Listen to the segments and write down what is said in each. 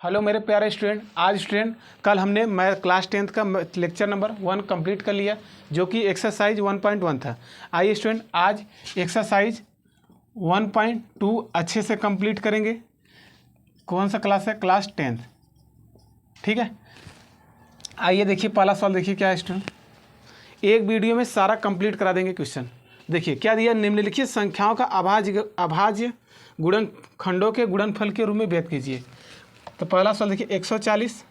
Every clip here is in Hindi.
हेलो मेरे प्यारे स्टूडेंट। आज स्टूडेंट कल हमने मैं क्लास 10th का लेक्चर नंबर 1 कंप्लीट कर लिया, जो कि एक्सरसाइज 1.1 था। आइए स्टूडेंट आज एक्सरसाइज 1.2 अच्छे से कंप्लीट करेंगे। कौन सा क्लास है? Class 10th। ठीक है, आइए देखिए पहला सवाल। देखिए क्या है स्टूडेंट, एक वीडियो में सारा कंप्लीट करा देंगे क्वेश्चन। देखिए क्या दिया, निम्नलिखित संख्याओं का अभाज्य गुणनखंडों के गुणनफल के रूप में व्यक्त कीजिए। तो पहला सवाल देखिए 140,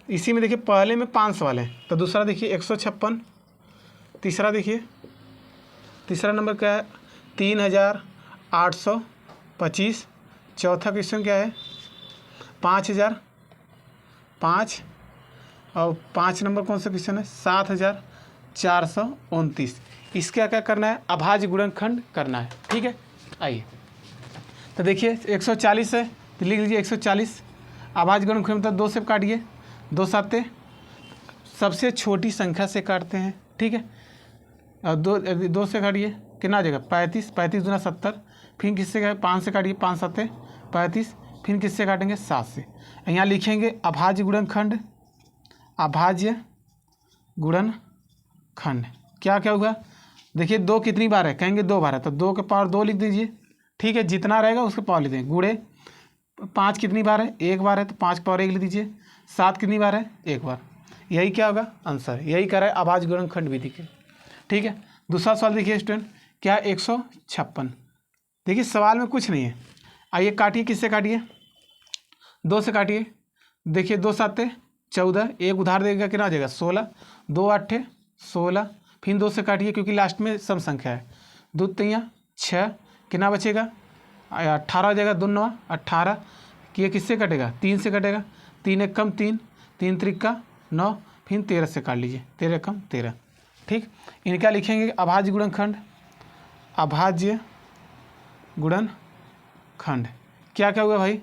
इसी में देखिए पहले में 5 सवाल हैं। तो दूसरा देखिए 156, तीसरा देखिए तीसरा नंबर क्या है 3825, चौथा क्वेश्चन क्या है 5005, और 5 नंबर कौन सा क्वेश्चन है 7429। इसका क्या करना है, अभाज्य गुणनखंड करना है। ठीक है, आइए तो देखिए 140 है तो लिख लीजिए 140। अभाज्य गुणनखंड मतलब 2 से काटिए, 2 साते सबसे छोटी संख्या से काटते हैं। ठीक है, और 2 से काटिए कितना आ जाएगा 35, 35 दूना 70, फिर किससे 5 से काटिए, 5 साते 35, फिर किससे काटेंगे 7 से। यहाँ लिखेंगे अभाज्य गुणनखंड, अभाज्य गुणनखंड। क्या क्या हुआ देखिए, 2 कितनी बार है, कहेंगे 2 बार है तो 2 के पावर 2 लिख दीजिए। ठीक है, जितना रहेगा उसके पावर लिख देंगे। गुणे 5 कितनी बार है, 1 बार है तो 5 पावर 1 लिख दीजिए। 7 कितनी बार है, 1 बार। यही क्या होगा आंसर, यही कह रहा है अभाज्य गुणनखंड विधि के। ठीक है, दूसरा सवाल देखिए स्टूडेंट क्या 156। देखिए सवाल में कुछ नहीं है, आइए काटिए, किससे काटिए 2 से काटिए। देखिए 2 साते 14, एक उधार देगा कितना आ जाएगा 16, 2 आठे 16, फिर 2 से काटिए क्योंकि लास्ट में सम संख्या है। 2 तिया 6, कितना बचेगा 18 हो जाएगा, 2 9 18। ये किससे कटेगा 3 से कटेगा, 3 एक कम 3, 3 त्रिका 9, फिर 13 से काट लीजिए, 13 कम 13। ठीक, इनका लिखेंगे अभाज्य गुणनखंड, अभाज्य गुणनखंड। क्या क्या हुआ भाई,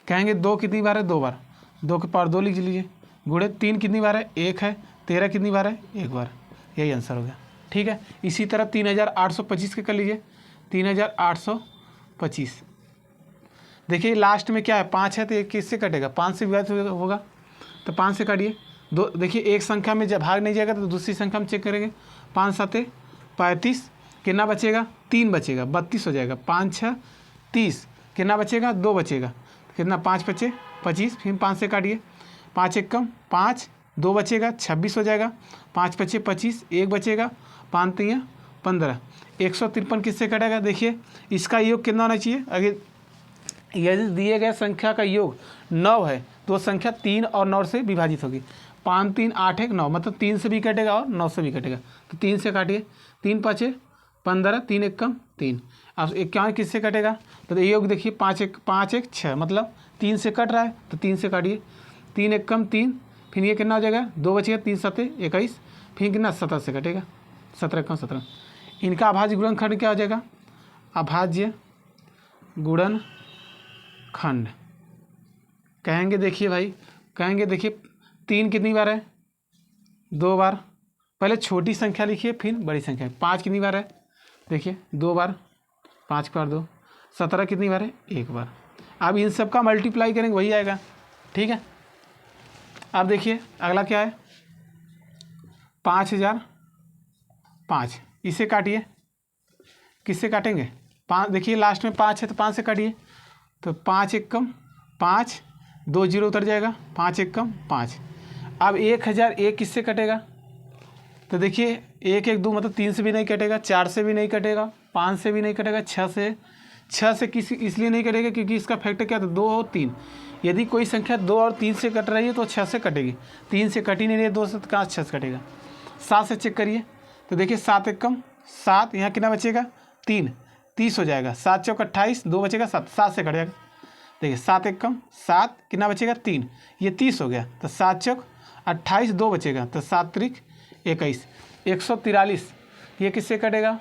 कहेंगे 2 कितनी बार है 2 बार, 2 के पावर 2 लिख लीजिए। गुणे 3 कितनी बार है 1 है, 13 कितनी बार है 1 बार। यही आंसर हो गया। ठीक है, इसी तरह 3825 के कर लीजिए, 3825। देखिए लास्ट में क्या है 5 है तो ये किससे कटेगा 5 से विभाजित होगा तो 5 से काटिए। 2 देखिए एक संख्या में जब भाग नहीं जाएगा तो दूसरी संख्या में चेक करेंगे। 5 7 35, कितना बचेगा 3 बचेगा, 32 हो जाएगा। 5 6 30, कितना बचेगा 2 बचेगा, कितना 5 बचे 25, फिर 5 से काटिए। 5 एक कम 5, 2 बचेगा 26 हो जाएगा। 5 बचे 25, 1 बचेगा, 5 3 15। 153 किससे कटेगा, देखिए इसका योग कितना होना चाहिए। अगर यदि दिए गए संख्या का योग 9 है तो संख्या 3 और 9 से विभाजित होगी। 5 3 8 1 9, मतलब 3 से भी कटेगा और 9 से भी कटेगा। तो 3 से काटिए, 3 5 15, 3 एक कम 3। अब 51 किससे कटेगा, तो योग देखिए 5 1 6, मतलब 3 से कट रहा है तो 3 से काटिए। 3 एक कम 3, फिर ये कितना हो जाएगा 2 बचेगा, 3 7 21, फिर कितना 17 से कटेगा, 17 कम 17। इनका अभाज्य गुणनखंड क्या हो जाएगा, अभाज्य गुणनखंड। कहेंगे देखिए भाई, कहेंगे देखिए 3 कितनी बार है 2 बार। पहले छोटी संख्या लिखिए फिर बड़ी संख्या। 5 कितनी बार है, देखिए 2 बार, 5 बार 2। 17 कितनी बार है 1 बार। अब इन सब का मल्टीप्लाई करेंगे वही आएगा। ठीक है, अब देखिए अगला क्या है 5005, इसे काटिए। किससे काटेंगे 5, देखिए लास्ट में 5 है तो 5 से काटिए। तो 5 एक कम 5, 2 जीरो उतर जाएगा, 5 एक कम 5। अब 1001 किससे कटेगा, तो देखिए 1 1 2 मतलब 3 से भी नहीं कटेगा, 4 से भी नहीं कटेगा, 5 से भी नहीं कटेगा, 6 से किसी इसलिए नहीं कटेगा क्योंकि इसका फैक्टर क्या था 2 और 3। यदि कोई संख्या 2 और 3 से कट रही है तो 6 से कटेगी, 3 से कट ही नहीं रही है 2 से, तो कहाँ 6 से कटेगा। 7 से चेक करिए, तो देखिए 7 एक कम 7, यहाँ कितना बचेगा 3, 30 हो जाएगा। 7 चौक 28, 2 बचेगा 7, 7 से कट जाएगा। देखिए 7 एक कम 7, कितना बचेगा 3, ये 30 हो गया। तो 7 चौक 28, 2 बचेगा तो 7 त्रिक 21। 143 ये किससे कटेगा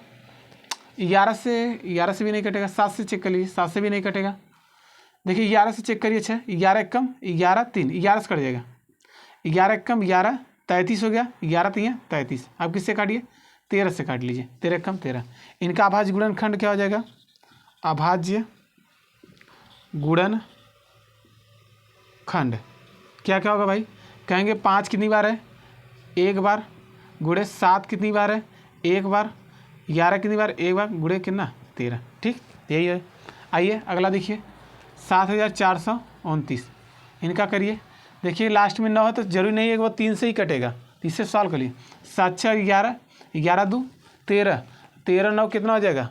11 से भी नहीं कटेगा। 7 से चेक कर लीजिए, 7 से भी नहीं कटेगा। देखिए 11 से चेक करिए, अच्छा 11 एक कम 11 3, 11 से कट जाएगा। 11 एक कम 11 33 हो गया, 11 3 33। अब किससे काटिए 13 से काट लीजिए, 13 कम 13। इनका अभाज्य गुणनखंड क्या हो जाएगा, अभाज्य गुणनखंड खंड। क्या क्या होगा भाई, कहेंगे 5 कितनी बार है, एक बार, गुणे 7 कितनी बार है, एक बार, 11 कितनी बार, एक बार, गुणे कितना 13। ठीक, यही है। आइए अगला देखिए 7429, इनका करिए। देखिए लास्ट में 9 है तो जरूरी नहीं है कि वो 3 से ही कटेगा, तो इससे सॉल्व करिए। 7 6 11, 11 2 13, 13 9 कितना हो जाएगा,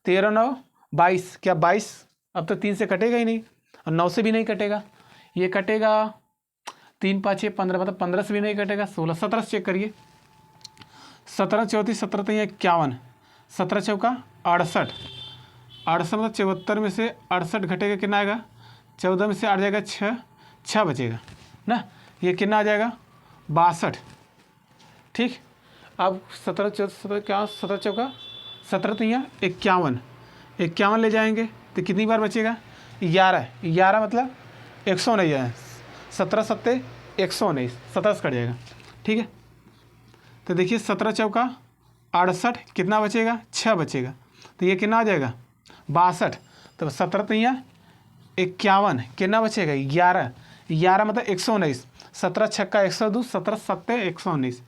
13 9 22, क्या 22, अब तो 3 से कटेगा ही नहीं और 9 से भी नहीं कटेगा, ये कटेगा 3 5 6 15, मतलब 15 से भी नहीं कटेगा, 16 17 से चेक करिए। 17 34 17 तो 51, 17 चौका 68, 68 मतलब 74 में से 68 घटेगा कितना आएगा, 14 में से 8 जाएगा 6 बचेगा ना, ये कितना आ जाएगा 62। ठीक, अब 17 14 क्या, 17 चौका 17 तो यहाँ 51, 51 ले जाएंगे तो कितनी बार बचेगा, 11, 11 मतलब 119 है, 17 7 119, 17 से कट जाएगा। ठीक है, तो देखिए 17 चौका 68, कितना बचेगा, 6 बचेगा, तो ये कितना आ जाएगा 62। तो 17 तो यहाँ 51, कितना बचेगा 11, 11 मतलब 119, 17 छक्का 102, 17 7 119।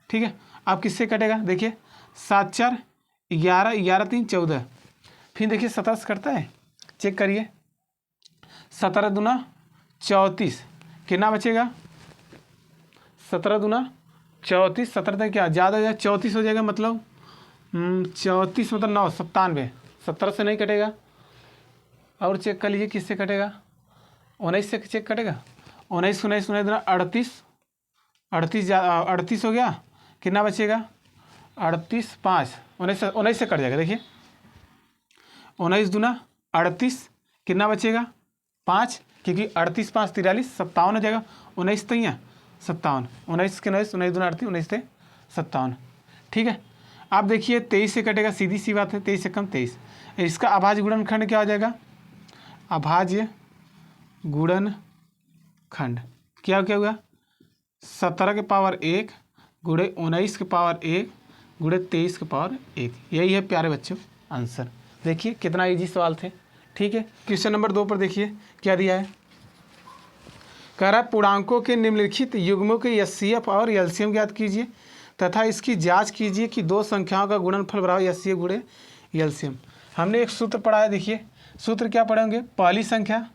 ठीक है, अब किससे कटेगा, देखिए 7 4 11, 11 3 14, फिर देखिए 17 से कटता है, चेक करिए। 17 दूना 34, कितना बचेगा, 17 दूना 34, 17 तक क्या ज़्यादा हो जाएगा 34 हो जाएगा, मतलब 34 मतलब 9 97, 17 से नहीं कटेगा। और चेक कर लीजिए किससे कटेगा, 19 से चेक कटेगा, 19 19 19 दूना 38, 38 हो गया, कितना बचेगा 38 5, 19 से कट जाएगा। देखिए 19 दूना 38, कितना बचेगा 5, क्योंकि 38 5 43, 57 हो जाएगा, 19 तो यहाँ 57, 19 के 19, 19 दूना 38, 19 से 57। ठीक है, अब देखिए 23 से कटेगा, सीधी सी बात है, 23 से कम 23, इसका अभाज्य गुणनखंड क्या हो जाएगा, अभाज्य गुणनखंड क्या क्या हुआ, 17 के पावर 1 गुणे 19 के पावर 1 गुणे 23 के पावर 1, यही है प्यारे बच्चों आंसर। देखिए कितना इजी सवाल थे। ठीक है, क्वेश्चन नंबर 2 पर देखिए क्या दिया है, कह रहा है पूर्णांकों के निम्नलिखित युग्मों के एचसीएफ और एलसीएम ज्ञात कीजिए तथा इसकी जांच कीजिए कि दो संख्याओं का गुणनफल बराबर एचसीएफ गुणे एलसीएम। हमने एक सूत्र पढ़ा है, देखिए सूत्र क्या पढ़ेंगे, पहली संख्या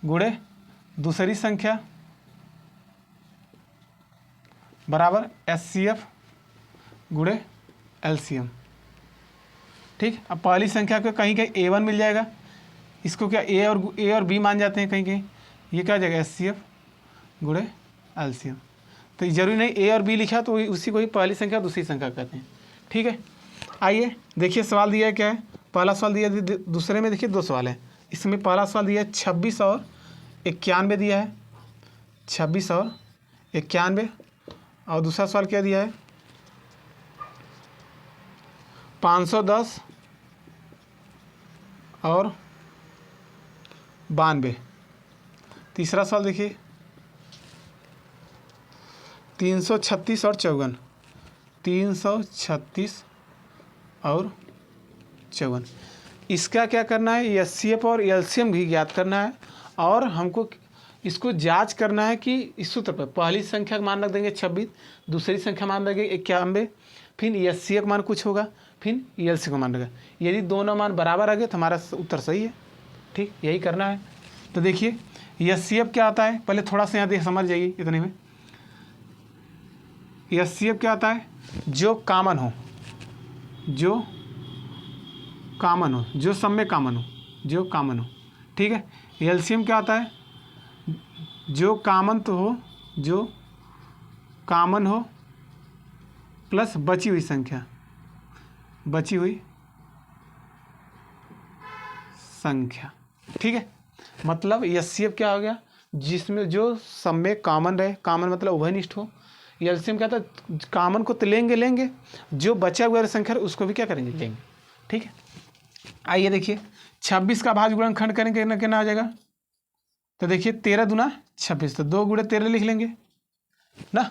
गुणे दूसरी संख्या बराबर एचसीएफ गुणे एलसीएम। ठीक, अब पहली संख्या को कहीं कहीं A1 मिल जाएगा, इसको क्या ए और बी मान जाते हैं कहीं कहीं, ये क्या हो जाएगा एचसीएफ गुणे एलसीएम। तो जरूरी नहीं ए और बी लिखा तो उसी को ही पहली संख्या दूसरी संख्या कहते हैं। ठीक है, आइए देखिए सवाल दिया है क्या है, पहला सवाल दिया, दूसरे में देखिए 2 सवाल है, इसमें पहला सवाल दिया है 26 और 91 दिया है, 26 और 91, और दूसरा सवाल क्या दिया है 510 और 92। तीसरा सवाल देखिए 336 और 54, 336 और 54। इसका क्या करना है, एचसीएफ और एलसीएम भी ज्ञात करना है, और हमको इसको जांच करना है कि इस सूत्र पर पहली संख्या का मान रख देंगे 26, दूसरी संख्या मान रखेंगे 91, फिर एचसीएफ का मान कुछ होगा, फिर एलसीएम का मान रहेगा, यदि दोनों मान बराबर आ गए तो हमारा उत्तर सही है। ठीक, यही करना है। तो देखिए एचसीएफ क्या आता है, पहले थोड़ा सा यहाँ देख समझ जाइए इतने में। एचसीएफ क्या आता है, जो कॉमन हो, जो सब में कॉमन हो, जो कॉमन हो। ठीक है, एलसीएम क्या आता है, जो कॉमन तो हो, जो कॉमन हो प्लस बची हुई संख्या, बची हुई संख्या। ठीक है, मतलब एचसीएफ क्या हो गया, जिसमें जो सब में कॉमन रहे, कॉमन मतलब उभयनिष्ठ हो। एलसीएम क्या था, कॉमन को तो लेंगे, जो बचा हुआ संख्या है उसको भी क्या करेंगे, लेंगे। ठीक है, आइए देखिए 26 का भाज्य गुणनखंड करेंगे ना, कितना आ जाएगा, तो देखिए 13 दूना 26, तो 2 गुणे 13 लिख लेंगे ना।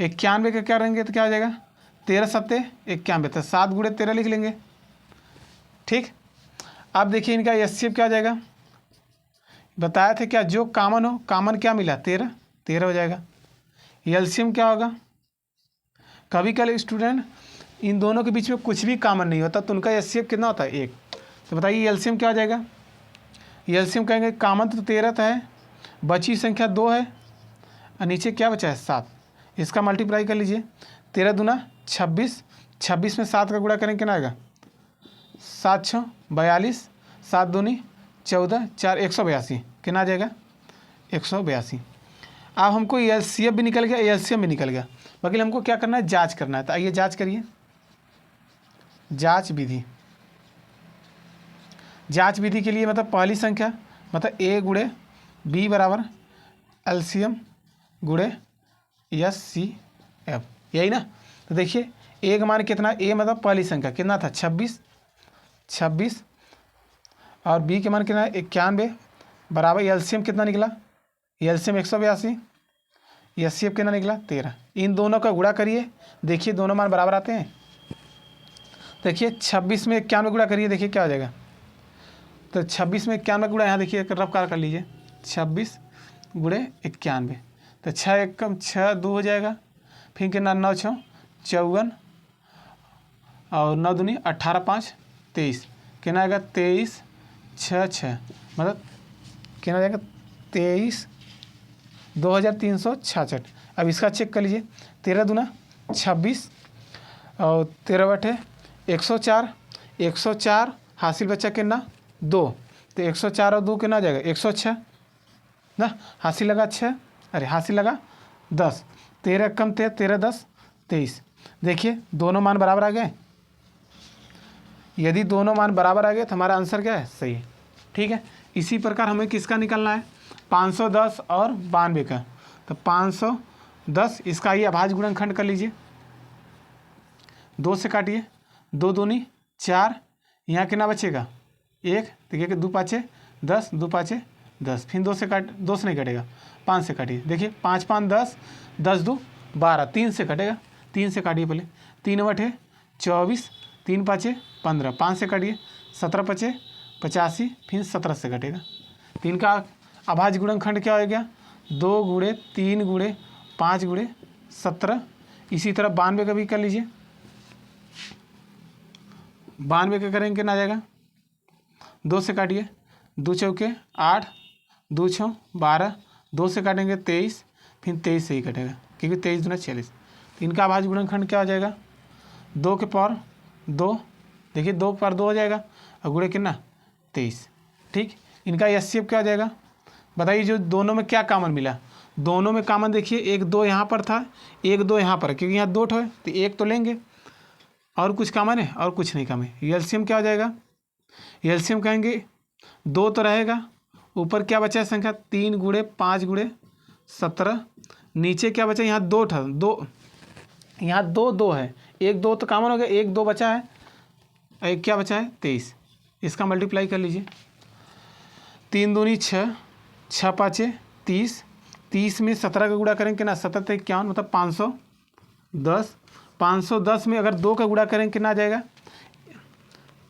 91 का क्या रहेंगे तो क्या आ जाएगा, 13 7 91, तो 7 गुणे 13 लिख लेंगे। ठीक, अब देखिए इनका एचसीएफ क्या हो जाएगा, बताया था क्या, जो कॉमन हो, कॉमन क्या मिला 13, 13 हो जाएगा। एलसीएम क्या होगा, कभी कभी स्टूडेंट इन दोनों के बीच में कुछ भी कॉमन नहीं होता तो उनका एचसीएफ कितना होता है 1। तो बताइए एलसीएम क्या हो जाएगा, एलसीएम कहेंगे कॉमन तो 13 है, बची संख्या 2 है और नीचे क्या बचा है 7, इसका मल्टीप्लाई कर लीजिए। 13 दूना 26, 26 में 7 का गुणा करेंगे कितना आएगा 7 6 42, 7 दूनी 14, 4 182, कितना आ जाएगा 182। अब हमको एलसीएफ भी निकल गया, एलसीएम भी निकल गया, बाकी हमको क्या करना है, जांच करना है। तो आइए जांच करिए, जांच विधि। जांच विधि के लिए मतलब पहली संख्या मतलब ए गुणे बी बराबर एलसीएम गुणे एस सी एफ, यही ना। तो देखिए ए का मान कितना, ए मतलब पहली संख्या कितना था 26, 26 और बी के मान कितना 91 बराबर एलसीएम कितना निकला, एलसीएम 182, एचसीएफ कितना निकला 13। इन दोनों का गुणा करिए, देखिए दोनों मान बराबर आते हैं। देखिए 26 में 91 गुणा करिए, देखिए क्या हो जाएगा। तो 26 में 91 गुणा, यहाँ देखिए रफ्कार कर लीजिए, 26 गुणे 91, तो 6 एकम 6 2 हो जाएगा, फिर कितना 9 6 54 और 9 दूनी 18 5 23, कितना आएगा 23 6 6, मतलब कितना जाएगा 23 2366। अब इसका चेक कर लीजिए, 13 दूना 26 और 13 बटे 104, 104 हासिल बच्चा कितना 2, तो 104 और 2 कितना आ जाएगा 106 ना, हासिल लगा 6, अरे हासिल लगा 10, 13 कम 13 10 23। देखिए दोनों मान बराबर आ गए, यदि दोनों मान बराबर आ गए तो हमारा आंसर क्या है, सही है। ठीक है, इसी प्रकार हमें किसका निकलना है 510 और 92 का। तो 510 इसका ही अभाज्य गुणनखंड कर लीजिए, 2 से काटिए, 2 दूनी 4, यहाँ कितना बचेगा 1, देखिए कि 2 5 10, 2 5 10, फिर 2 से काट, 2 से नहीं कटेगा 5 से काटिए, देखिए 5 5 10, 10 2 12, 3 से कटेगा, 3 से काटिए पहले, 3 बटे 24, 3 5 15, 5 से काटिए 17 5 85, फिर 17 से कटेगा। 3 का अभाज्य गुणनखंड क्या हो गया 2 गुणे 3 गुणे 5 गुणे 17। इसी तरह 92 का भी कर लीजिए, 92 का करेंगे कितना आ जाएगा, 2 से काटिए, 2 चौके 8, 2 6 12, 2 से काटेंगे 23, फिर 23 से ही कटेगा क्योंकि 23 दूना 40। तो इनका अभाज्य गुणनखंड क्या हो जाएगा 2 के पावर 2, देखिए 2 के पावर 2 हो जाएगा और गुणे कितना 23। ठीक, इनका एचसीएफ क्या हो जाएगा, बताइए जो दोनों में क्या कॉमन मिला, दोनों में कॉमन देखिए 1 2 यहाँ पर था, 1 2 यहाँ पर, क्योंकि यहाँ 2 है तो 1 तो लेंगे और कुछ कॉमन है और कुछ नहीं कॉमन है। एलसीएम क्या हो जाएगा, एलसीएम कहेंगे 2 तो रहेगा, ऊपर क्या बचा है संख्या 3 गुणे 5 गुणे 17, नीचे क्या बचा यहाँ 2 था, 2 यहाँ 2 2 है, 1 2 तो कॉमन हो गया, 1 2 बचा है, एक क्या बचा है 23, इसका मल्टीप्लाई कर लीजिए, 3 दूनी 6, 6 5 30, 30 में 17 का गुणा करेंगे कितना 17 51, मतलब 510, 510 में अगर 2 का गुणा करेंगे कितना आ जाएगा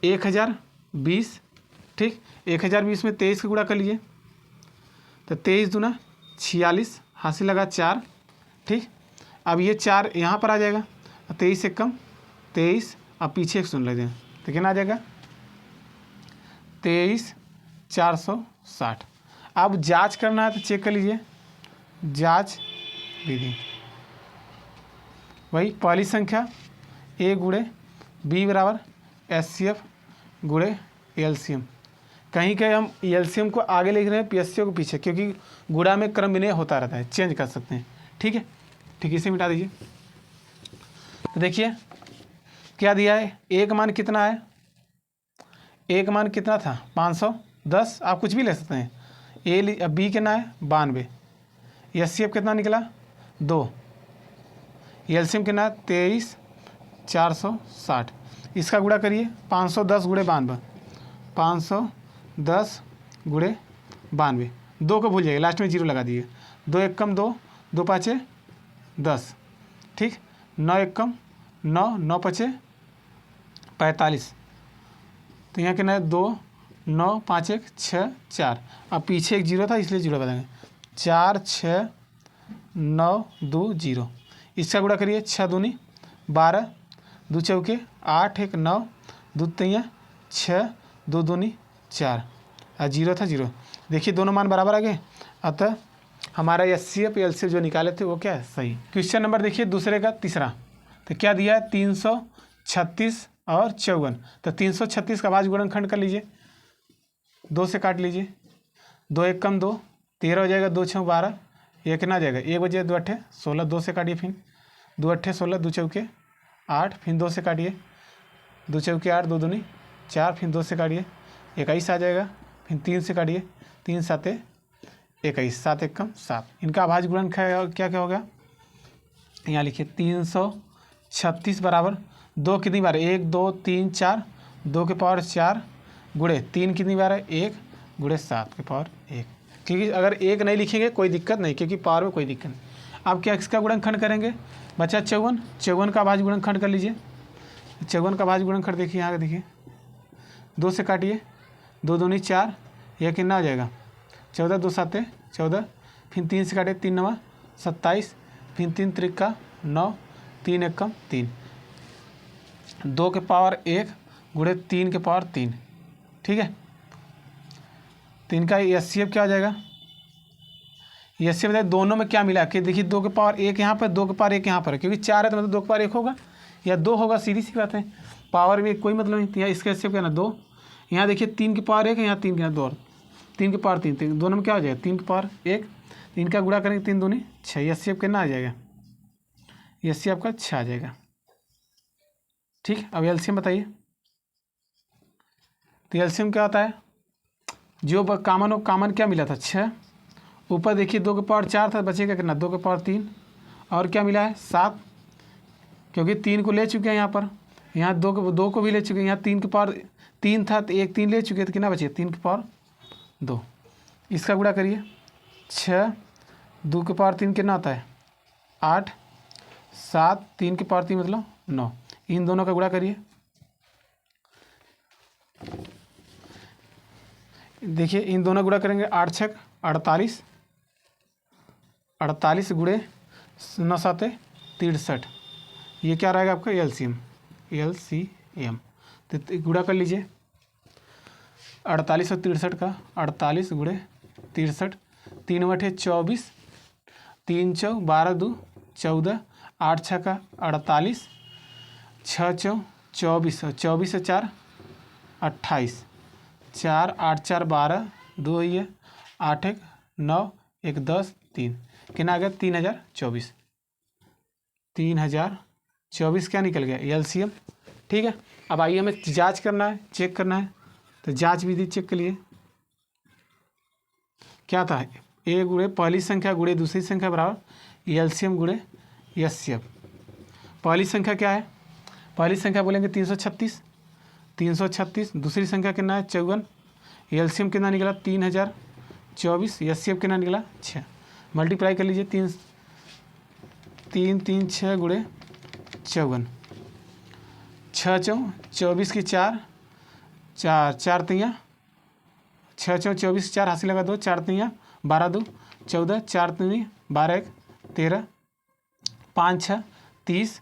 1020। ठीक, 1020 में 23 का गुणा कर लीजिए, तो 23 दूना 46, हासिल लगा 4। ठीक, अब ये 4 यहाँ पर आ जाएगा, 23 से कम 23, अब पीछे एक सुन लेते हैं तो कितना आ जाएगा 23 460। अब जांच करना है तो चेक कर लीजिए, जांच विधि वही पहली संख्या ए गुणे बी बराबर एचसीएफ गुणे एलसीएम। कहीं कहीं हम एलसीएम को आगे लिख रहे हैं पीएससीओ को पीछे, क्योंकि गुणा में क्रम विनय होता रहता है, चेंज कर सकते हैं। ठीक है, ठीक, इसे मिटा दीजिए। तो देखिए क्या दिया है, ए का मान कितना है, ए का मान कितना था 510, आप कुछ भी ले सकते हैं, ए बी कितना है 92, एचसीएफ कितना निकला 2, एलसीएम कितना 23 460। इसका गुणा करिए 510 गुणे 92, 510 गुणे 92, 2 को भूल जाइए, लास्ट में 0 लगा दीजिए, 2 1 कम 2, 2 5 10। ठीक, 9 1 कम 9, 9 5 45, तो यहाँ कितना है 2 9 5 1 6 4। अब पीछे एक जीरो था इसलिए जीरो बताएंगे। 4 6 9 2 0। इसका गुणा करिए। 6 दूनी 12, 2 चौके 8 1 9, 2 तिया 6, 2 दूनी 4 और जीरो था जीरो। देखिए दोनों मान बराबर आ गए, अतः हमारा HCF LCF जो निकाले थे वो क्या है, सही। क्वेश्चन नंबर देखिए दूसरे का तीसरा, तो क्या दिया है 336 और 54। तो 336 का भाज्य गुणनखंड कर लीजिए, 2 से काट लीजिए, 2 1 कम 2, 13 हो जाएगा, 2 6 12, ये कितना आ जाएगा, 1 बजे 2 अट्ठे 16, 2 से काटिए, फिर 2 अट्ठे 16, 2 चौके 8, फिर 2 से काटिए, 2 चौके 8, 2 दूनी 4, फिर 2 से काटिए 21 आ जाएगा, फिर 3 से काटिए, 3 7 21, 7 1 कम 7। इनका अभाज्य गुणन क्या क्या होगा, यहाँ लिखिए 336 बराबर 2 कितनी बार, 1 2 3 4, 2 के पावर 4 गुणे 3 कितनी बार है, 1 गुणे 7 के पावर 1। क्योंकि अगर 1 नहीं लिखेंगे कोई दिक्कत नहीं, क्योंकि पावर में कोई दिक्कत नहीं। अब क्या इसका गुणनखंड करेंगे, बचा 54, 54 का अभाज्य गुणनखंड कर लीजिए। 54 का अभाज्य गुणनखंड देखिए, यहाँ देखिए 2 से काटिए, 2 दूनी 4, यह कितना आ जाएगा 14, 2 7 14, फिर 3 से काटिए, 3 9 27, फिर 3 त्रिका 9, 3 1 कम 3, 2 के पावर 1 गुणे 3 के पावर 3, ठीक है। तो इनका HCF क्या आ जाएगा, HCF बताइए दोनों में क्या मिला कि देखिए 2 के पावर 1 यहाँ पर, 2 के पावर 1 यहाँ पर, क्योंकि 4 है तो मतलब 2 के पावर 1 होगा या 2 होगा, सीधी सी बात है, पावर में कोई मतलब नहीं। यहाँ इसका HCF क्या ना 2, यहाँ देखिए 3 के पावर 1 है, यहाँ 3 के 2 और 3 के पावर 3, दोनों में क्या हो जाएगा 3 के पावर 1, इनका गुणा करेंगे 3 दूनी 6, HCF कितना आ जाएगा, HCF आपका 6 आ जाएगा, ठीक। अब LCM बताइए, तो LCM क्या होता है, जो कॉमन हो, कॉमन क्या मिला था 6, ऊपर देखिए 2 के पावर 4 था, बचेगा कितना 2 के पावर 3, और क्या मिला है 7, क्योंकि 3 को ले चुके हैं यहाँ पर, यहाँ 2 को भी ले चुके हैं, यहाँ 3 के पावर 3 था तो 1 3 ले चुके, तो कितना बचे 3 के पावर 2। इसका गुणा करिए, 6 2 के पावर 3 कितना होता है 8, 7 3 के पावर 3 मतलब 9, इन दोनों का गुणा करिए। देखिए इन दोनों गुणा करेंगे, 8 6 48, 48 गुणे 9 7 63, ये क्या रहेगा आपका LCM। तो गुणा कर लीजिए 48 और 63 का, 48 गुणे 63, 3 बटे 24, 3 चौ 12 2 14, 8 6 का 48, 6 चौ 24, 24 से 4 28, 4 8 4 12, 2 ये 8 1 9 1 10 3, कितना आ गया 3024, 3024 क्या निकल गया LCM, ठीक है। अब आइए हमें जांच करना है, चेक करना है, तो जांच विधि चेक के लिए क्या था, A गुणे पहली संख्या गुणे दूसरी संख्या बराबर LCM गुणे HCF। पहली संख्या क्या है, पहली संख्या बोलेंगे 336, 336, दूसरी संख्या कितना है 54, LCM कितना निकला 3024, HCF कितना निकला 6, मल्टीप्लाई कर लीजिए 3 3 3 6 गुणे 54, 6 चौ 24 की 4 4 4 तियाँ 6 चौ 24 4 हासिल लगा 2, 4 तियाँ 12 2 14, 4 तियाँ 12 1 13, 5 6 30,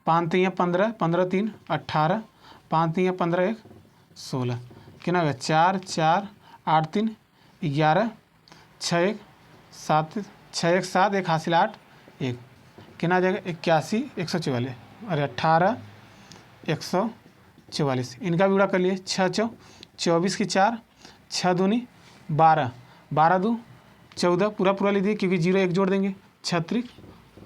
5 तियाँ 15, 15 3 18, 5 तियाँ 15 1 16, कितना होगा 4 4 8 3 11, 6 1 7, 6 1 7, 1 हासिल 8 1, कितना आ जाएगा 81 144, अरे 18 144। इनका भी गुणा कर लिए, 6 चौ 24 की 4, 6 दूनी 12, 12 2 14, पूरा पूरा लीजिए क्योंकि 0 1 जोड़ देंगे, 36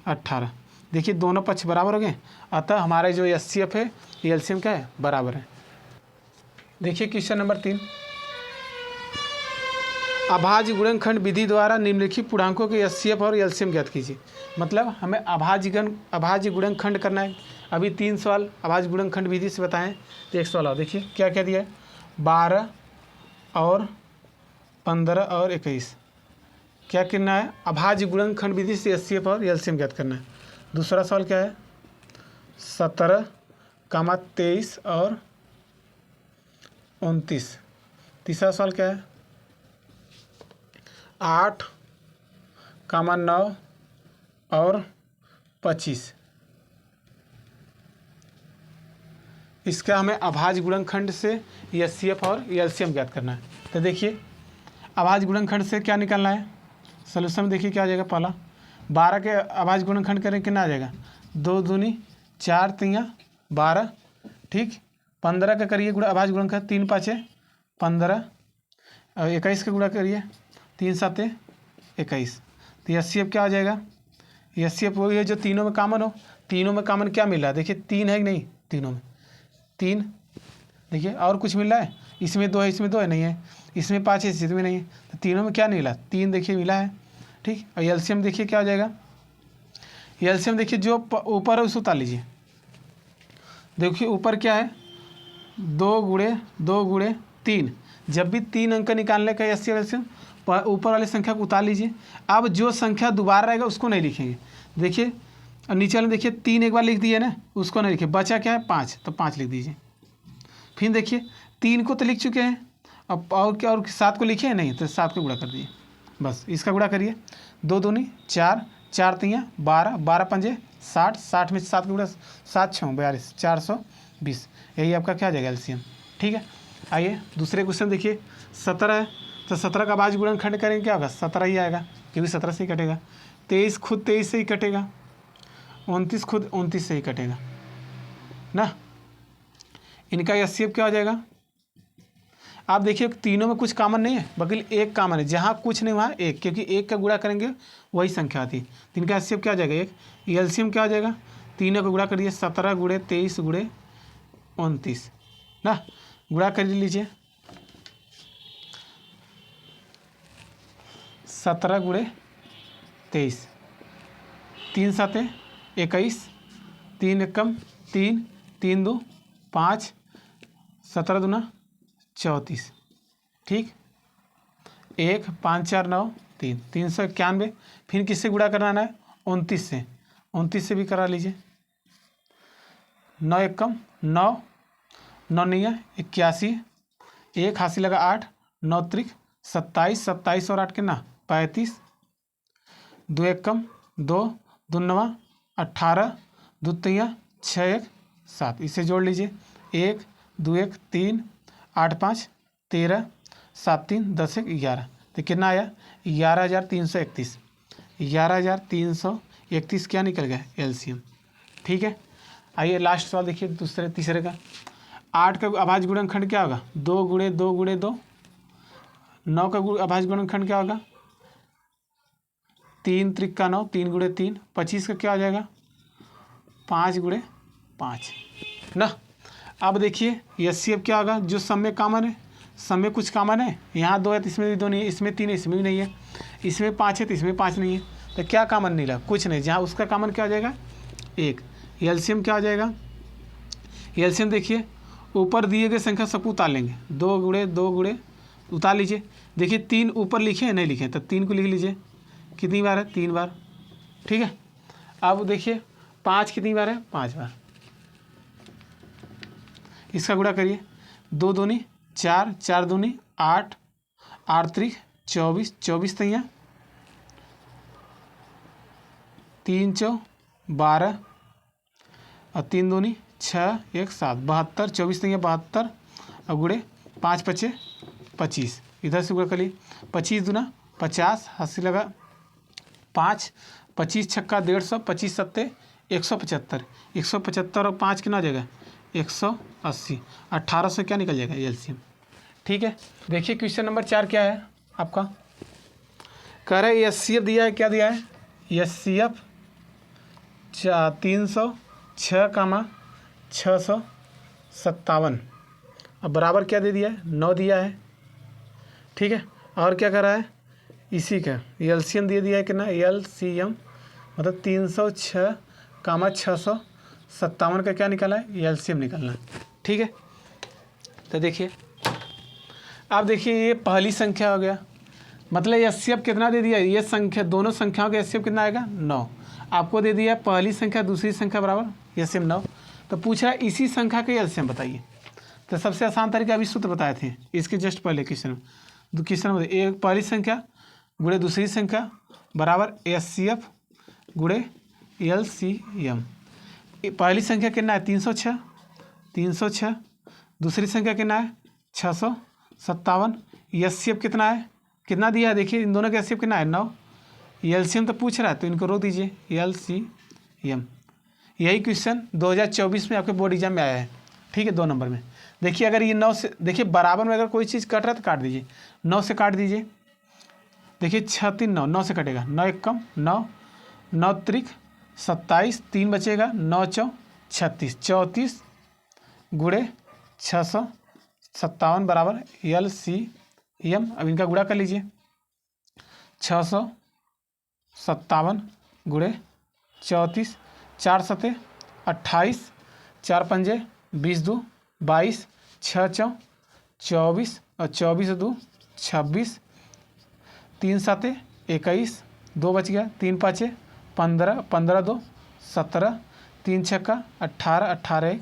18। देखिए दोनों पक्ष बराबर हो गए, अतः हमारा जो HCF है LCM क्या है बराबर है। देखिए क्वेश्चन नंबर 3, अभाज्य गुणनखंड विधि द्वारा निम्नलिखित पूर्णांकों के HCF और LCM ज्ञात कीजिए। मतलब हमें अभाज्य गुणनखंड करना है। अभी 3 सवाल अभाज्य गुणनखंड विधि से बताएं, तो एक सवाल और देखिए क्या क्या दिया है, 12 और 15 और 21 क्या करना है, अभाज्य गुणनखंड विधि से HCF और LCM ज्ञात करना है। दूसरा सवाल क्या है, 17, 23 और 29 तीसरा सवाल क्या है, 8, 9 और 25, इसका हमें अभाज्य गुणनखंड से एचसीएफ और एलसीएम ज्ञात करना है। तो देखिए अभाज्य गुणनखंड से क्या निकालना है, सॉल्यूशन में देखिए क्या आ जाएगा। पहला 12 के अभाज्य गुणनखंड करें कितना आ जाएगा, 2 दूनी 4 तियाँ 12, ठीक। 15 का करिए गुणा अभाज्य गुणनखंड, 3 5 15, और 21 का गुणा करिए 3 7 21। तो एचसीएफ क्या आ जाएगा, एचसीएफ वही है जो तीनों में कॉमन हो। तीनों में कॉमन क्या मिल रहा है, देखिए 3 है कि नहीं, तीनों में 3, देखिए और कुछ मिल रहा है, इसमें 2 है, इसमें 2 है, नहीं है, इसमें 5 है, इसमें नहीं है, तो तीनों में क्या नहीं मिला, 3 देखिए मिला है, ठीक। और एलसीएम देखिए क्या हो जाएगा, एलसीएम देखिए जो ऊपर है उसको उतार लीजिए। देखिए ऊपर क्या है, 2 गुणे 2 गुणे 3, जब भी 3 अंक निकालने का एलसीएम ऊपर वाली संख्या को उतार लीजिए। अब जो संख्या दोबारा रहेगा उसको नहीं लिखेंगे। देखिए नीचे वाले देखिए 3 एक बार लिख दिए ना, उसको नहीं लिखे, बचा क्या है 5, तो 5 लिख दीजिए। फिर देखिए 3 को तो लिख चुके हैं, अब और क्या, और 7 को लिखे हैं नहीं, तो 7 को गुणा कर दिए, बस इसका गुणा करिए। 2 दूनी 4, 4 तियाँ 12, 12 पंजे 60, 60 में 7 का गुणा 7 6 42, 420, यही आपका क्या आ जाएगा एलसीएम, ठीक है। आइए दूसरे क्वेश्चन देखिए, 17 है, तो 17 का अभाज्य गुणनखंड करेंगे क्या होगा, 17 ही आएगा, क्योंकि 17 से ही कटेगा। 23 खुद 23 से ही कटेगा, 29 खुद 29 से ही कटेगा ना। इनका एचसीएफ क्या हो जाएगा, आप देखिए तीनों में कुछ कॉमन नहीं है, बल्कि एक कॉमन है, जहाँ कुछ नहीं वहाँ एक, क्योंकि एक का गुणा करेंगे वही संख्या आती है। तो इनका एचसीएफ क्या हो जाएगा, एक। एलसीएम क्या हो जाएगा, तीनों का गुणा करिए, 17 गुणे 23 गुणे 29 ना, गुणा कर लीजिए, 17 गुणे 23, 3 7 21, 3 एकम 3, 3 2 5, 17 दूना 34, ठीक। 1 5 4 9 3, 391। फिर किससे गुणा कराना है, 29 से, 29 से भी करा लीजिए। 9 एकम 9, 9 नहीं है 81, 1 हासिल लगा 8, 9 त्रिक 27, 27 और 8 कितना 35, 2 एकम 2, 2 9 18, 2 तियाँ 6 1 7, इसे जोड़ लीजिए। 1 2 1 3, 8 5 13, 7 3 10 1 11, तो कितना आया 11,331, 11,331 क्या निकल गया एलसीएम, ठीक है। आइए लास्ट सवाल देखिए तीसरे का, 8 का अभाज्य गुणनखंड क्या होगा, 2 गुणे 2 गुणे 2। 9 का अभाज्य गुणनखंड क्या होगा, 3 त्रिक का 9, 3 गुणे 3। 25 का क्या हो जाएगा, 5 गुणे 5 ना। अब देखिए एचसीएफ क्या होगा, जो सब में कॉमन है, सब में कुछ कॉमन है, यहाँ 2 है तो इसमें भी 2 नहीं है, इसमें 3 है इसमें भी नहीं है, इसमें 5 है तो इसमें 5 नहीं है, तो क्या कॉमन नहीं रहा, कुछ नहीं, जहाँ उसका कॉमन क्या हो जाएगा 1। एलसीएम क्या हो जाएगा, एलसीएम देखिए ऊपर दिए गए संख्या सबको उतार लेंगे, 2 गुणे 2 गुणे उतार लीजिए। देखिए 3 ऊपर लिखे नहीं लिखे, तो 3 को लिख लीजिए, कितनी बार है 3 बार, ठीक है। अब देखिए 5 कितनी बार है 5 बार, इसका गुणा करिए, 2 दूनी 4, 4 दूनी 8, 8 त्रिक 24, 24 तियाँ 3 चौ 12, और 3 दूनी 6 1 7, 72, 24 तियाँ 72, और गुणे 5 5 25, इधर से गुणा करिए, 25 दूना 50, हासिल लगा 5, 25 छक्का 150, 25 सत्ते 175, 175 और 5 कितना हो जाएगा 180, 1800 क्या निकल जाएगा एलसीएम, ठीक है। देखिए क्वेश्चन नंबर 4 क्या है आपका, कह रहे एचसीएफ दिया है, क्या दिया है एचसीएफ 306, 657, अब बराबर क्या दे दिया है 9 दिया है, ठीक है। और क्या कर रहा है, इसी का एलसीएम दे दिया है कितना, एलसीएम मतलब 306, 657 का क्या निकाला है एलसीएम निकालना है, ठीक है। तो देखिए अब देखिए ये पहली संख्या हो गया, मतलब एचसीएफ कितना दे दिया, ये संख्या दोनों संख्याओं का एचसीएफ कितना आएगा 9, आपको दे दिया पहली संख्या दूसरी संख्या बराबर एचसीएम 9, तो पूछ रहा है इसी संख्या का एलसीएम बताइए। तो सबसे आसान तरीका अभी सूत्र बताए थे इसके जस्ट पहले क्वेश्चन में एक पहली संख्या गुणे दूसरी संख्या बराबर HCF गुणे LCM। पहली संख्या कितना है 306 दूसरी संख्या कितना है 657। HCF कितना है, कितना दिया है देखिए, इन दोनों का HCF कितना है 9। LCM तो पूछ रहा है तो इनको रोक दीजिए LCM। यही क्वेश्चन 2024 में आपके बोर्ड एग्जाम में आया है, ठीक है, 2 नंबर में। देखिए अगर ये 9 से, देखिए बराबर में अगर कोई चीज़ कट रहा है तो काट दीजिए, 9 से काट दीजिए। देखिए 6 3 9, 9 से कटेगा, 9 1 कम 9, 9 त्रिक 27, 3 बचेगा, 9 चौ 36, 34 गुणे 657 बराबर LCM। अब इनका गुणा कर लीजिए, 657 गुणे 34, 4 सते 28, 4 पंजे 20 2 22, 6 चौ 24 और 24 2 26, 3 7 21, 2 बच गया, 3 5 15, 15 2 17, 3 6 18, 18 1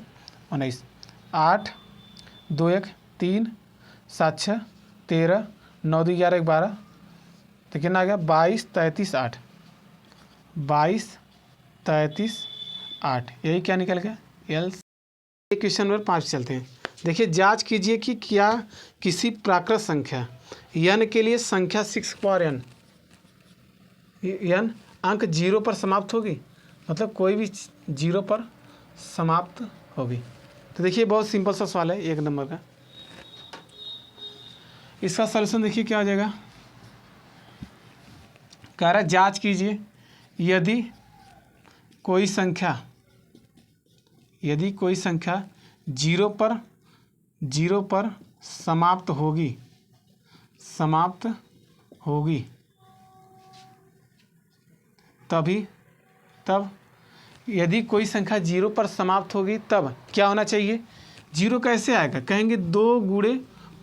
19, 8 2 1 3 7 6 13, 9 2 11 12, तो कितना आ गया 22 33 8, 22 33 8। यही क्या निकल गया एल। क्वेश्चन नंबर 5 चलते हैं। देखिए जांच कीजिए कि क्या किसी प्राकृत संख्या n के लिए संख्या 6 पावर n अंक 0 पर समाप्त होगी, मतलब कोई भी 0 पर समाप्त होगी। तो देखिए बहुत सिंपल सा सवाल है 1 नंबर का। इसका सॉल्यूशन देखिए क्या हो जाएगा। कह रहा है जांच कीजिए यदि कोई संख्या 0 पर समाप्त होगी तब यदि कोई संख्या 0 पर समाप्त होगी तब क्या होना चाहिए। 0 कैसे आएगा, कहेंगे 2 गुणे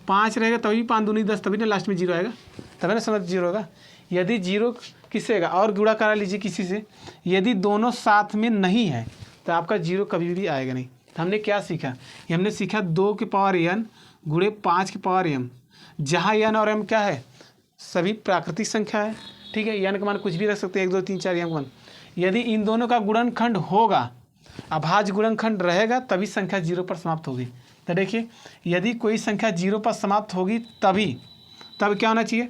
5 रहेगा तभी 5 दूनी 10, तभी ना लास्ट में 0 आएगा, तभी ना समझ 0 होगा। यदि 0 किससे आएगा, और गुणा करा लीजिए किसी से, यदि दोनों साथ में नहीं है तो आपका 0 कभी भी आएगा नहीं। तो हमने क्या सीखा, ये हमने सीखा 2 की पावर n गुणे 5 की पावर m, जहाँ n और m क्या है सभी प्राकृतिक संख्या है, ठीक है। n का मान कुछ भी रख सकते हैं, 1 2 3 4 m का मान। यदि इन दोनों का गुणनखंड होगा, अभाज्य गुणनखंड रहेगा, तभी संख्या 0 पर समाप्त होगी। तो देखिए यदि कोई संख्या 0 पर समाप्त होगी तब क्या होना चाहिए,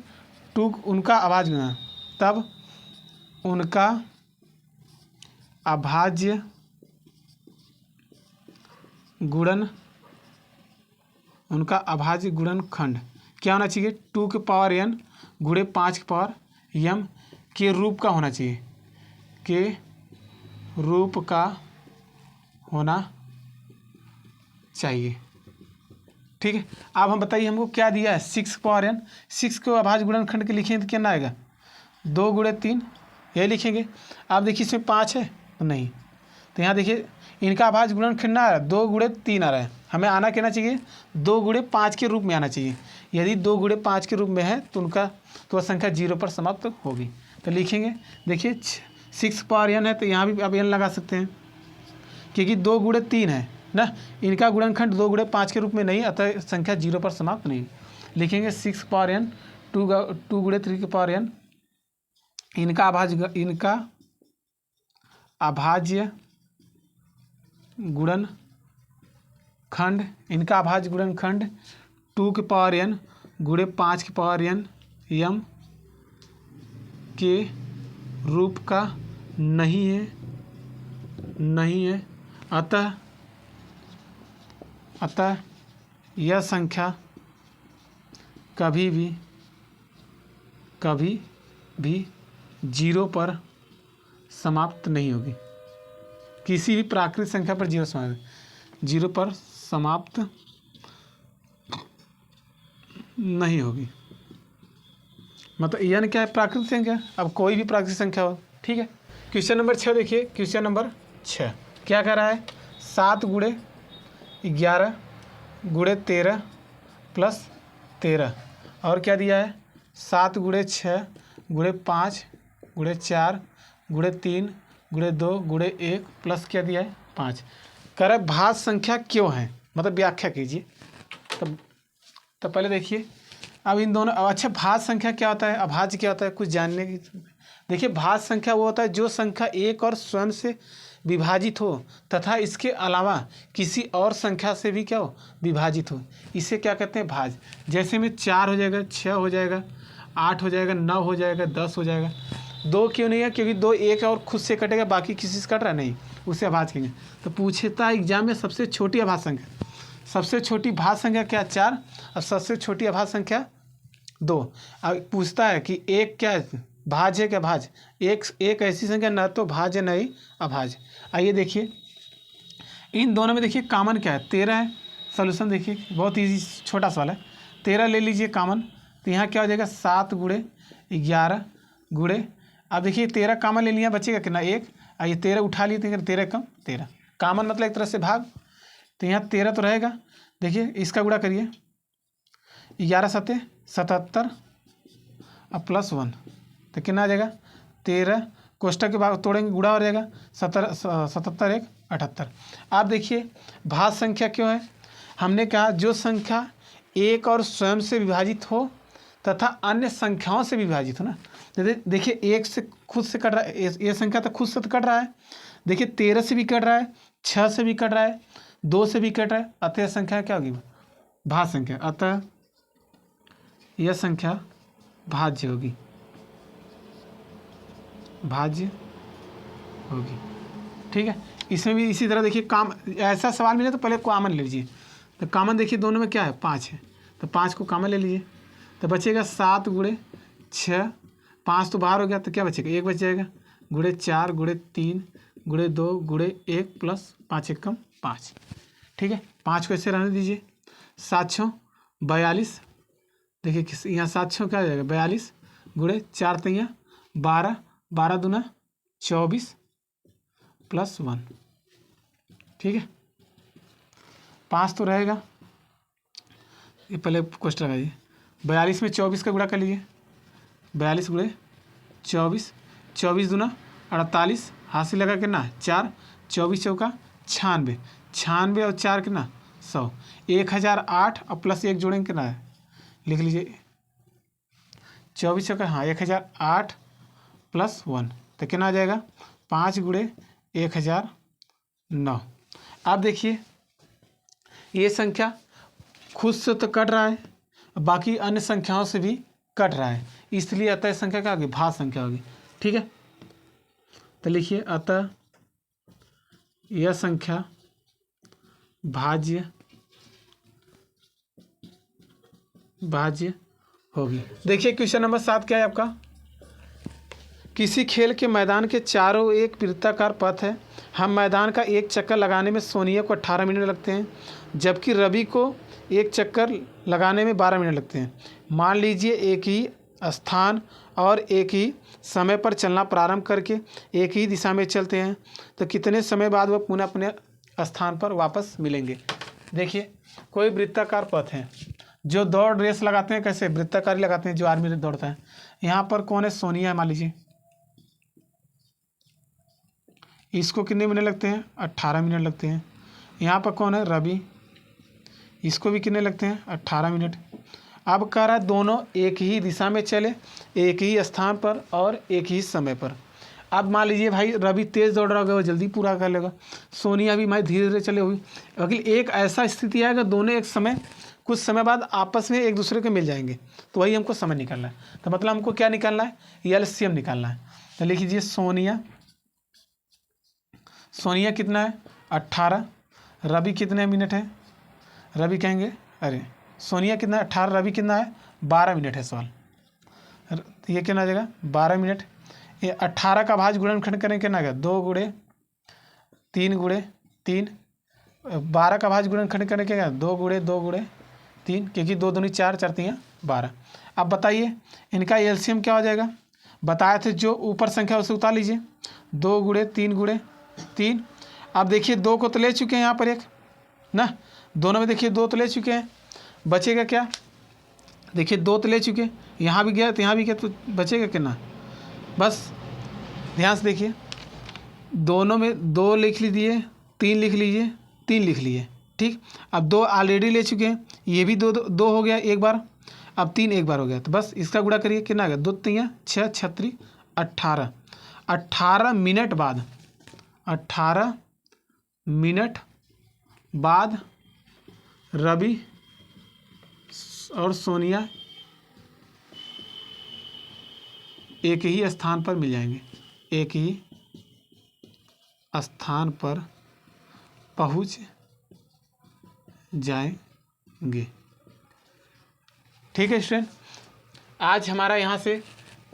2 उनका अभाज्य गुणन, तब उनका अभाज्य गुणनखंड क्या होना चाहिए, 2 के पावर n गुणे 5 के पावर m के रूप का होना चाहिए, के रूप का होना चाहिए, ठीक है। अब हम बताइए हमको क्या दिया है 6 पावर n, 6 को अभाज्य गुणनखंड के लिखेंगे तो कितना आएगा 2 गुणे 3, यही लिखेंगे। आप देखिए इसमें 5 है तो नहीं, तो यहाँ देखिए इनका अभाज्य गुणनखंड ना आ रहा है, 2 गुणे 3 आ रहा है, हमें आना कहना चाहिए 2 गुणे 5 के रूप में आना चाहिए। यदि 2 गुणे 5 के रूप में है तो उनका तो वह संख्या 0 पर समाप्त होगी। तो लिखेंगे देखिए 6 पावर n है तो यहाँ भी आप n लगा सकते हैं, क्योंकि 2 गुणे 3 है ना, इनका गुणनखंड 2 गुणे 5 के रूप में नहीं, अतः संख्या 0 पर समाप्त नहीं। लिखेंगे 6 पावर n 2 गुणे 3 के पावर n, इनका अभाज्य गुणनखंड 2 के पावर n गुणे 5 के पावर n m के रूप का नहीं है, अतः यह संख्या कभी भी 0 पर समाप्त नहीं होगी। किसी भी प्राकृतिक संख्या पर 0 पर समाप्त नहीं होगी। मतलब n क्या है, प्राकृतिक संख्या, अब कोई भी प्राकृतिक संख्या हो, ठीक है। क्वेश्चन नंबर 6 देखिए, क्वेश्चन नंबर 6 क्या कह रहा है 7 गुणे 11 गुणे 13 प्लस 13, और क्या दिया है 7 गुणे 6 गुणे 5 गुणे 4 गुणे 3 गुणे 2 गुणे 1 प्लस क्या दिया है 5। कह रहा है भाज्य संख्या क्यों है, मतलब व्याख्या कीजिए। तो पहले देखिए अब इन दोनों। अच्छा, भाज्य संख्या क्या होता है, अभाज्य क्या होता है, कुछ जानने की। देखिए भाज्य संख्या वो होता है जो संख्या एक और स्वयं से विभाजित हो तथा इसके अलावा किसी और संख्या से भी क्या हो, विभाजित हो, इसे क्या कहते हैं, भाज्य। जैसे में 4 हो जाएगा, 6 हो जाएगा, 8 हो जाएगा, 9 हो जाएगा, 10 हो जाएगा। 2 क्यों नहीं है, क्योंकि 2 एक और खुद से कटेगा, बाकी किसी से कट रहा नहीं, उसे अभाज्य कहेंगे। तो पूछता है एग्जाम में सबसे छोटी अभाज्य संख्या, सबसे छोटी भाज्य संख्या क्या, 4, और सबसे छोटी अभाज्य संख्या 2। अब पूछता है कि एक क्या है, भाज्य है क्या, भाज्य। एक ऐसी संख्या न तो भाज्य न ही अभाज्य। आइए देखिए इन दोनों में, देखिए कॉमन क्या है, 13 है। सोल्यूशन देखिए बहुत इजी छोटा सवाल है। 13 ले लीजिए कॉमन, तो यहाँ क्या हो जाएगा, 7 गुणे 11 गुणे, अब देखिए 13 कॉमन ले लिया, बचेगा कितना, 1। आइए 13 उठा लिए, 13 कम 13, कॉमन मतलब एक तरह से भाग, तो यहाँ 13 तो रहेगा। देखिए इसका गुणा करिए, 11 सत्ते 77 और +1, तो कितना आ जाएगा, 13, कोष्टक के भाग तोड़ेंगे, गुणा हो जाएगा, 77 1 78। आप देखिए भाज्य संख्या क्यों है, हमने कहा जो संख्या एक और स्वयं से विभाजित हो तथा अन्य संख्याओं से विभाजित हो ना। देखिए एक से खुद से कट रहा है, ये संख्या तो खुद से तो कट रहा है। देखिए 13 से भी कट रहा है, 6 से भी कट रहा है, 2 से भी कट रहा है, अतः संख्या क्या होगी, भाज्य संख्या। अतः यह संख्या भाज्य होगी, भाज्य होगी। ठीक है, इसमें भी इसी तरह देखिए काम, ऐसा सवाल मिले तो पहले कॉमन ले लीजिए। तो कॉमन देखिए दोनों में क्या है, 5 है, तो 5 को कॉमन ले लीजिए, तो बचेगा 7 गुणे 6, 5 तो बाहर हो गया, तो क्या बचेगा, 1 बच जाएगा, गुणे 4 गुणे 3 गुणे 2 गुणे 1 प्लस 5 1 कम 5। ठीक है, 5 को ऐसे रहने दीजिए, 7 6 42, देखिए किस यहाँ 7 6 क्या हो जाएगा, 42 गुणे 4 3 12, 12 दूना 24 +1। ठीक है, 5 तो रहेगा, ये पहले क्वेश्चन लगाइए, 42 में 24 का गुणा कर लीजिए, 42 गुणे 24, 24 दूना 48, हाथ से लगा कितना 4, 24 चौका 96, 96 और 4 कितना 100, 1008 और +1 जोड़ेंगे कितना है, लिख लीजिए 24 चौका, हाँ 1008 +1, तो कितना आ जाएगा, 5 गुणे 1009। अब देखिए ये संख्या खुद से तो कट रहा है, बाकी अन्य संख्याओं से भी कट रहा है, इसलिए अतः संख्या क्या होगी, भाज्य संख्या होगी। ठीक है, तो लिखिए अतः यह संख्या भाज्य होगी। देखिए क्वेश्चन नंबर 7 क्या है आपका, किसी खेल के मैदान के चारों एक वृत्ताकार पथ है, हम मैदान का एक चक्कर लगाने में सोनिया को 18 मिनट लगते हैं, जबकि रवि को एक चक्कर लगाने में 12 मिनट लगते हैं। मान लीजिए एक ही स्थान और एक ही समय पर चलना प्रारंभ करके एक ही दिशा में चलते हैं, तो कितने समय बाद वह पुनः अपने स्थान पर वापस मिलेंगे। देखिए कोई वृत्ताकार पथ है, जो दौड़ रेस लगाते हैं कैसे, वृत्ताकार लगाते हैं, जो आर्मी रेस दौड़ता है। यहाँ पर कौन है, सोनिया है मान लीजिए, इसको कितने मिनट लगते हैं, 18 मिनट लगते हैं। यहाँ पर कौन है, रवि, इसको भी कितने लगते हैं, 18 मिनट। अब कह रहा है दोनों एक ही दिशा में चले, एक ही स्थान पर और एक ही समय पर। अब मान लीजिए भाई रवि तेज़ दौड़ रहा होगा, वो जल्दी पूरा कर लेगा, सोनिया भी भाई धीरे धीरे चले हुई। लेकिन एक ऐसा स्थिति आएगा दोनों एक समय कुछ समय बाद आपस में एक दूसरे के मिल जाएंगे, तो वही हमको समय निकालना है। तो मतलब हमको क्या निकालना है, एलसीएम निकालना है। तो लिख लीजिए सोनिया कितना है 18, रवि कितने मिनट है, रवि कहेंगे अरे सोनिया कितना है 18, रवि कितना है 12 मिनट है सवाल। ये कितना आ जाएगा 12 मिनट। ये 18 का भाज्य गुणनखंड करें कितना आ गया 2 गुणे 3 गुणे 3, 12 का भाज्य गुणनखंड करें क्या 2 गुणे 3, क्योंकि 2 दूनी 4 4 3 12। अब बताइए इनका एलसीएम क्या हो जाएगा, बताए थे जो ऊपर संख्या उसे उतार लीजिए, 2 गुणे 3। अब देखिए 2 को तो ले चुके हैं यहाँ पर एक ना, दोनों में देखिए 2 तो ले चुके हैं, बचेगा क्या, देखिए 2 तो ले चुके, यहाँ भी गया तो यहाँ भी गया, तो बचेगा कितना, बस ध्यान से देखिए दोनों में 2 लिख लीजिए, 3 लिख लीजिए, 3 लिख लिए, ठीक। अब 2 ऑलरेडी ले चुके हैं, ये भी 2 हो गया एक बार, अब 3 एक बार हो गया। तो बस इसका गुणा करिए, कितना आ गया, 2 3 6 36 18। 18 मिनट बाद, 18 मिनट बाद रवि और सोनिया एक ही स्थान पर मिल जाएंगे, एक ही स्थान पर पहुंच जाएंगे। ठीक है स्टूडेंट, आज हमारा यहाँ से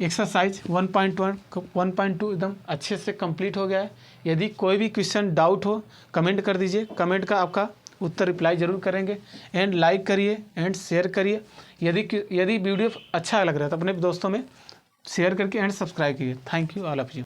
एक्सरसाइज 1.2 एकदम अच्छे से कंप्लीट हो गया है। यदि कोई भी क्वेश्चन डाउट हो कमेंट कर दीजिए, कमेंट का आपका उत्तर रिप्लाई ज़रूर करेंगे। एंड लाइक करिए एंड शेयर करिए। यदि वीडियो अच्छा लग रहा है तो अपने दोस्तों में शेयर करके एंड सब्सक्राइब कीजिए। Thank you all of you.